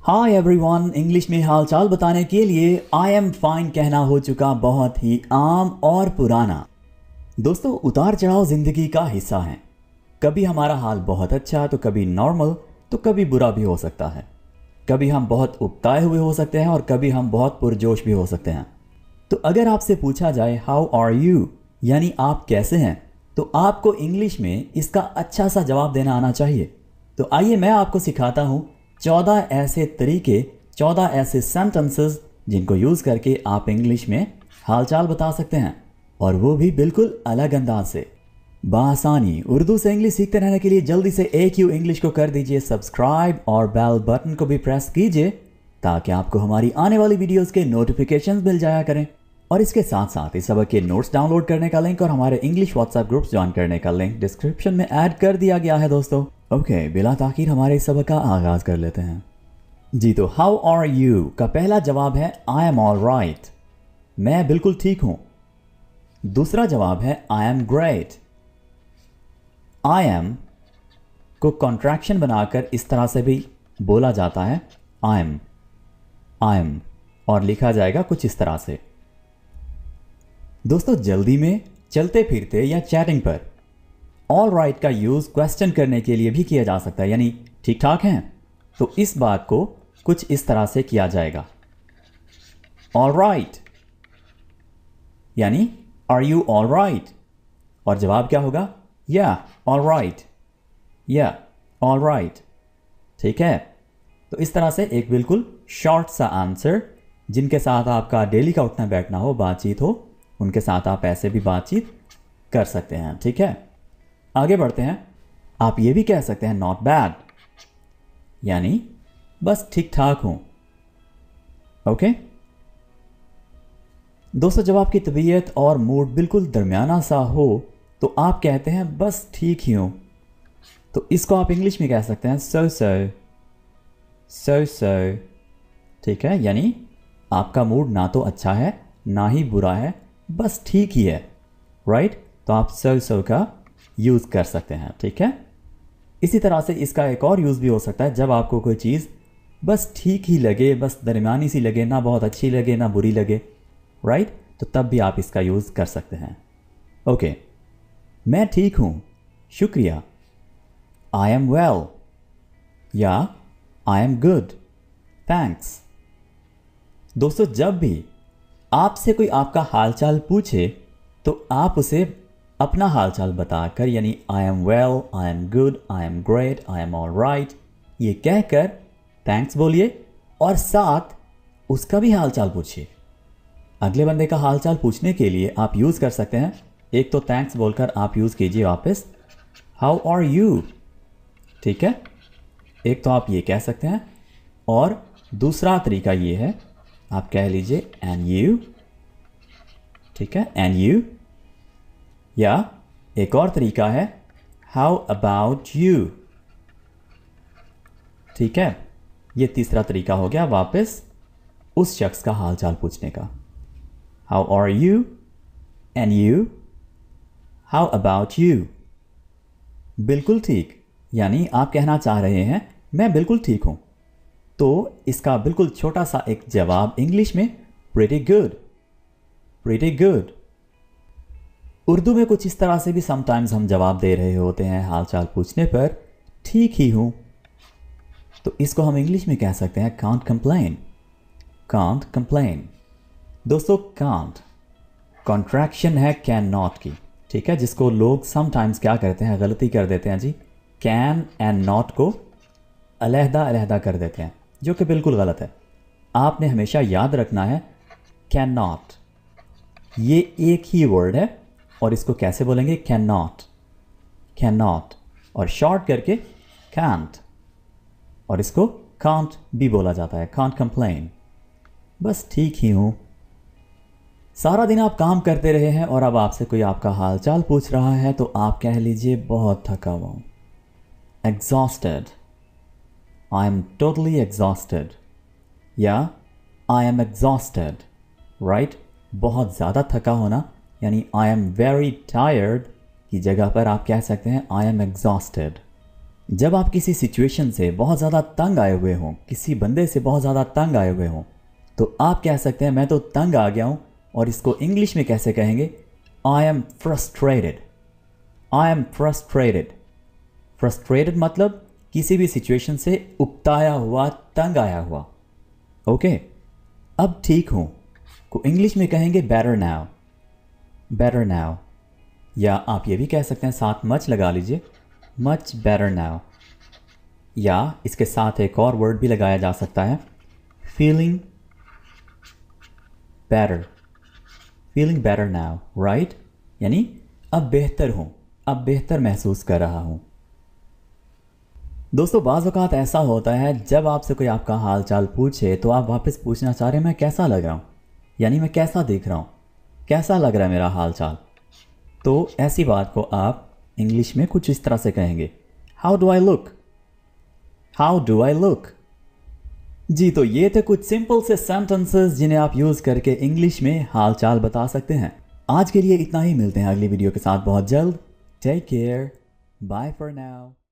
Hi everyone, English में हालचाल बताने के लिए आई एम फाइन कहना हो चुका बहुत ही आम और पुराना। दोस्तों, उतार चढ़ाव जिंदगी का हिस्सा है। कभी हमारा हाल बहुत अच्छा तो कभी नॉर्मल तो कभी बुरा भी हो सकता है। कभी हम बहुत उबकाए हुए हो सकते हैं और कभी हम बहुत पुरजोश भी हो सकते हैं। तो अगर आपसे पूछा जाए हाउ आर यू यानी आप कैसे हैं, तो आपको इंग्लिश में इसका अच्छा सा जवाब देना आना चाहिए। तो आइए मैं आपको सिखाता हूँ 14 ऐसे तरीके, 14 ऐसे सेंटेंसेस जिनको यूज़ करके आप इंग्लिश में हालचाल बता सकते हैं, और वो भी बिल्कुल अलग अंदाज से, बआसानी। उर्दू से इंग्लिश सीखते रहने के लिए जल्दी से AQ इंग्लिश को कर दीजिए सब्सक्राइब और बेल बटन को भी प्रेस कीजिए ताकि आपको हमारी आने वाली वीडियोस के नोटिफिकेशंस मिल जाया करें। और इसके साथ साथ इस सबक के नोट्स डाउनलोड करने का लिंक और हमारे इंग्लिश व्हाट्सएप ग्रुप्स ज्वाइन करने का लिंक डिस्क्रिप्शन में ऐड कर दिया गया है दोस्तों। ओके, बिला ताखीर हमारे इस सबक का आगाज कर लेते हैं। जी, तो हाउ आर यू का पहला जवाब है आई एम ऑल राइट, मैं बिल्कुल ठीक हूं। दूसरा जवाब है I am great. I am को कॉन्ट्रैक्शन बनाकर इस तरह से भी बोला जाता है, आई एम, और लिखा जाएगा कुछ इस तरह से। दोस्तों, जल्दी में, चलते फिरते या चैटिंग पर ऑल राइट का यूज क्वेश्चन करने के लिए भी किया जा सकता है, यानी ठीक ठाक हैं। तो इस बात को कुछ इस तरह से किया जाएगा, ऑल राइट यानी आर यू ऑल राइट, और जवाब क्या होगा, या ऑल राइट, या ऑल राइट। ठीक है, तो इस तरह से एक बिल्कुल शॉर्ट सा आंसर, जिनके साथ आपका डेली का उठना बैठना हो, बातचीत हो, उनके साथ आप ऐसे भी बातचीत कर सकते हैं। ठीक है, आगे बढ़ते हैं। आप ये भी कह सकते हैं नॉट बैड, यानी बस ठीक ठाक हूं। ओके दोस्तों, जब आपकी तबीयत और मूड बिल्कुल दरमियाना सा हो तो आप कहते हैं बस ठीक ही हूं। तो इसको आप इंग्लिश में कह सकते हैं सो सो। ठीक है, यानी आपका मूड ना तो अच्छा है ना ही बुरा है, बस ठीक ही है। राइट, तो आप सो का यूज़ कर सकते हैं। ठीक है, इसी तरह से इसका एक और यूज़ भी हो सकता है, जब आपको कोई चीज़ बस ठीक ही लगे, बस दरमियानी सी लगे, ना बहुत अच्छी लगे ना बुरी लगे, राइट, तो तब भी आप इसका यूज़ कर सकते हैं। ओके, मैं ठीक हूँ, शुक्रिया, आई एम वेल, या आई एम गुड, थैंक्स। दोस्तों, जब भी आपसे कोई आपका हालचाल पूछे तो आप उसे अपना हालचाल बताकर, यानी I am well, I am good, I am great, I am all right, ये कहकर थैंक्स बोलिए और साथ उसका भी हालचाल पूछिए। अगले बंदे का हालचाल पूछने के लिए आप यूज़ कर सकते हैं, एक तो थैंक्स बोलकर आप यूज़ कीजिए वापस हाउ आर यू। ठीक है, एक तो आप ये कह सकते हैं, और दूसरा तरीका ये है, आप कह लीजिए एंड यू। ठीक है, एंड यू, या एक और तरीका है हाउ अबाउट यू। ठीक है, ये तीसरा तरीका हो गया वापस उस शख्स का हालचाल पूछने का, how are you, and you, how about you. बिल्कुल ठीक, यानी आप कहना चाह रहे हैं मैं बिल्कुल ठीक हूं। तो इसका बिल्कुल छोटा सा एक जवाब इंग्लिश में pretty good, pretty good. Urdu में कुछ इस तरह से भी समटाइम्स हम जवाब दे रहे होते हैं हालचाल पूछने पर, ठीक ही हूं। तो इसको हम इंग्लिश में कह सकते हैं कांट कंप्लेन, कांट कंप्लेन। दोस्तों, कांट कॉन्ट्रैक्शन है कैन नॉट की। ठीक है, जिसको लोग समटाइम्स क्या करते हैं, गलती कर देते हैं जी, कैन एंड नॉट को अलहदा अलहदा कर देते हैं, जो कि बिल्कुल गलत है। आपने हमेशा याद रखना है कैन नॉट, ये एक ही वर्ड है, और इसको कैसे बोलेंगे, कैन नॉट, कैन नॉट, और शॉर्ट करके कांट, और इसको कांट भी बोला जाता है, कांट कंप्लेन, बस ठीक ही हूं। सारा दिन आप काम करते रहे हैं और अब आपसे कोई आपका हालचाल पूछ रहा है तो आप कह लीजिए बहुत थका हुआ हूं, exhausted, I am totally exhausted, या आई एम एग्जॉस्टेड। राइट, बहुत ज़्यादा थका होना, यानी आई एम वेरी टायर्ड की जगह पर आप कह सकते हैं आई एम एग्जॉस्टेड। जब आप किसी सिचुएशन से बहुत ज़्यादा तंग आए हुए हों, किसी बंदे से बहुत ज़्यादा तंग आए हुए हों, तो आप कह सकते हैं मैं तो तंग आ गया हूं। और इसको इंग्लिश में कैसे कहेंगे? I am frustrated. I am frustrated. Frustrated मतलब किसी भी सिचुएशन से उकताया हुआ, तंग आया हुआ। ओके, अब ठीक हूं को इंग्लिश में कहेंगे बेटर नाउ। बेटर नाउ, या आप ये भी कह सकते हैं साथ मच लगा लीजिए, मच बेटर नाउ। या इसके साथ एक और वर्ड भी लगाया जा सकता है, feeling better. Feeling better now, right? यानी अब बेहतर हूं, अब बेहतर महसूस कर रहा हूं। दोस्तों, बाज़ औक़ात ऐसा होता है जब आपसे कोई आपका हाल चाल पूछे तो आप वापस पूछना चाह रहे हैं मैं कैसा लग रहा हूँ, यानी मैं कैसा दिख रहा हूँ, कैसा लग रहा है मेरा हाल चाल। तो ऐसी बात को आप इंग्लिश में कुछ इस तरह से कहेंगे, how do I look. How do I look. जी, तो ये थे कुछ सिंपल से सेंटेंसेस जिन्हें आप यूज़ करके इंग्लिश में हाल चाल बता सकते हैं। आज के लिए इतना ही, मिलते हैं अगली वीडियो के साथ बहुत जल्द। Take care, bye for now.